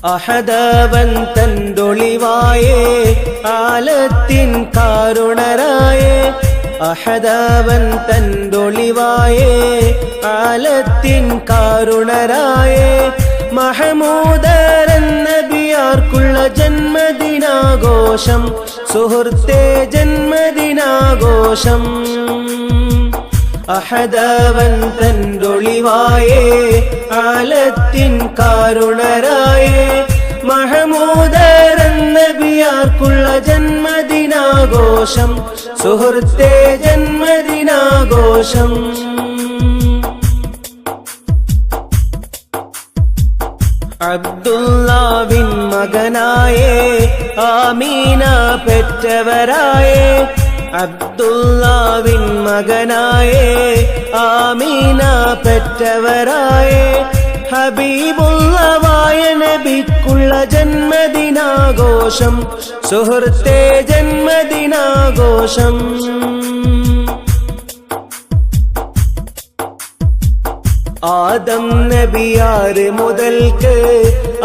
അഹദവൻ തന്തൊളിവായേ ആലത്തിൻ കാരുണരായേ അഹദവൻ തന്തൊളിവായേ ആലത്തിൻ കാരുണരായേ മഹമൂദരൻ നബിയാർക്കുള്ള ജന്മദിനാഘോഷം സുഹൃത്തേ ജന്മദിനാഘോഷം അഹദവൻ തന്തൊളിവായേ ആലത്തിൻ കാരുണരായേ മഹമൂദരൻ നബിയാർക്കുള്ള ജന്മദിനാഘോഷം സുഹൃത്തേ ജന്മദിനാഘോഷം അബ്ദുല്ലാവിൻ മകനായേ ആമീന പെറ്റവരായേ അബ്ദുല്ലാവിൻ മകനായേ ആമീന പെറ്റവരായേ ഹബീബുള്ളവായ നബിക്കുള്ള ജന്മദിനാഘോഷം സുഹൃത്തേ ജന്മദിനാഘോഷം ആദം നബിയാര് മുതൽക്ക്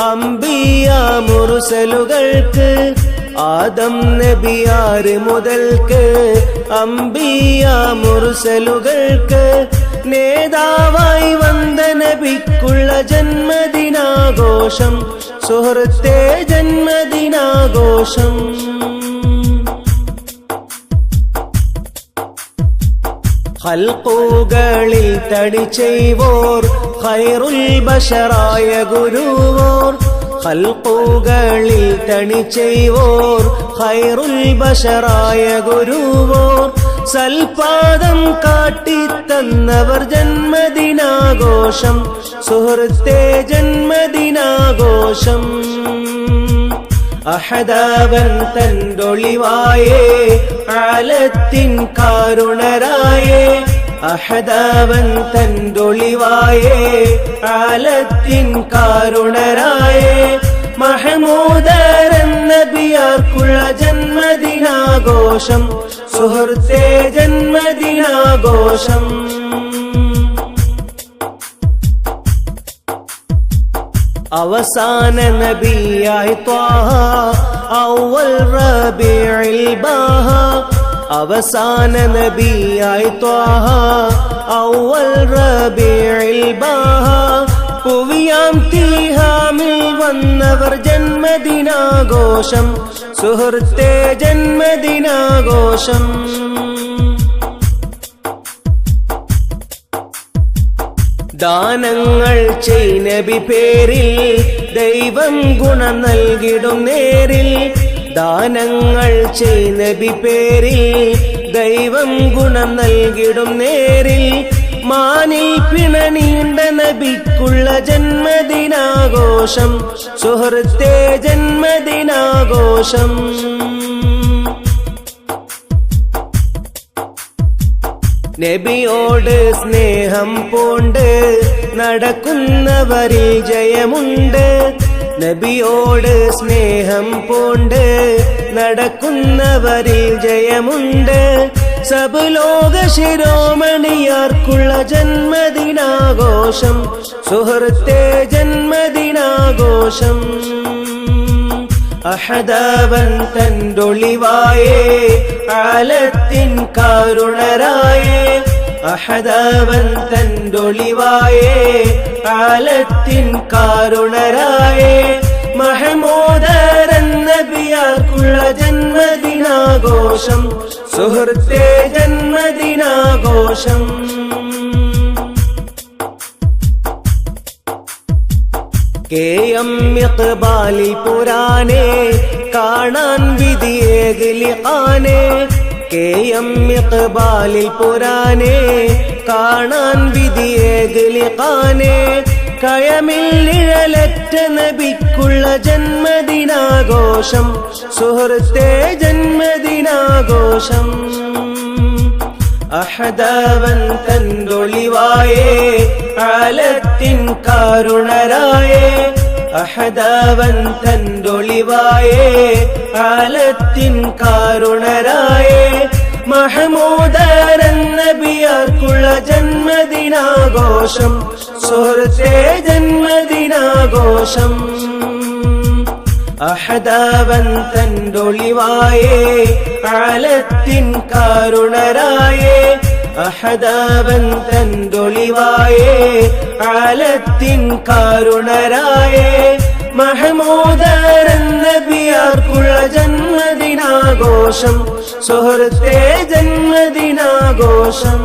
അംബിയ മുർസലുകൾക്ക് ആദം നബിയാര് മുതൽക്ക് അംബിയ മുർസലുകൾക്ക് നേതാവായി വന്ന നബിക്കുള്ള ജന്മദിനാഘോഷം സുഹൃത്തേ ജന്മദിനാഘോഷം ഖൽഖുകളിൽ തടി ചെയ്വോർ ഖൈറുൽ ബശറായ ഗുരുവോർ ഖൽഖുകളിൽ തടി ചെയ്വോർ ഖൈറുൽ ബശറായ ഗുരുവോർ സൽപാദം കാട്ടിത്തന്നവർ ജന്മദിനാഘോഷം സുഹൃത്തേ ജന്മദിനാഘോഷം അഹദവൻ തന്തൊളിവായേ ആലത്തിൻ കാരുണരായേ അഹദവൻ തന്തൊളിവായേ ആലത്തിൻ കാരുണരായേ മഹമൂദരൻ നബിയാർക്കുള്ള ജന്മദിനാഘോഷം സുഹൃത്തേ ജന്മദിനാഘോഷം അവസാന നബിയായി ത്വാഹ അവൽ റബീഉൽ ബാഹ അവസാന നബിയായി ത്വാഹ അവൽ റബീഉൽ ബാഹ പുവിയാം തീഹാമിൽ വന്നവർ ജന്മദിനാഘോഷം സുഹൃത്തേ ജന്മദിനാഘോഷം ദാനങ്ങൾ ചെയ് നബി പേരിൽ ദൈവം ഗുണം നൽകിടും നേരിൽ ദാനങ്ങൾ ചെയ് നബി പേരിൽ ദൈവം ഗുണം നൽകിടും നേരിൽ മാനിൽ പിണനീണ്ട നബിക്കുള്ള ജന്മദിനാഘോഷം സുഹൃത്തേ ജന്മദിനാഘോഷം നബിയോട് സ്നേഹം പൂണ്ട് നടക്കുന്നവരിൽ ജയമുണ്ട് നബിയോട് സ്നേഹം പൂണ്ട് നടക്കുന്നവരിൽ ജയമുണ്ട് സബ് ലോക ശിരോമണിയാർക്കുള്ള ജന്മദിനാഘോഷം സുഹൃത്തേ ജന്മദിനാഘോഷം അഹദവൻ തന്തൊളിവായേ ആലത്തിൻ കാരുണരായേ അഹദവൻ തന്തൊളിവായേ ആലത്തിൻ കാരുണരായേ മഹമൂദരൻ നബിയാർക്കുള്ള ജന്മദിനാഘോഷം സുഹൃത്തേ ജന്മദിനാഘോഷം കേയം ഇഖ്ബാലിൽ പുരാനേ കാണാൻ വിധിയേകലിഖാനേ കേയം ഇഖ്ബാലിൽ പുരാനേ കാണാൻ വിധിയേകലിഖാനേ കയമിൽ നിഴലറ്റ നബിക്കുള്ള ജന്മദിനാഘോഷം സുഹൃത്തേ ജന്മദിനാഘോഷം അഹദവൻ തന്തൊളിവായേ ആലത്തിൻ കാരുണരായേ അഹദവൻ തന്തൊളിവായേ ആലത്തിൻ കാരുണരായേ മഹമൂദരൻ നബിയാർക്കുള്ള ജന്മദിനാഘോഷം സുഹൃത്തേ ജന്മദിനാഘോഷം അഹദാവൻ തന്റൊളിവായേ ആലത്തിൻ കാരുണരായേ അഹദാവൻ തന്റൊളിവായേ ആലത്തിൻ കാരുണരായേ മഹമൂദരൻ നബിയാർക്കുള്ള ജന്മദിനാഘോഷം സുഹൃത്തേ ജന്മദിനാഘോഷം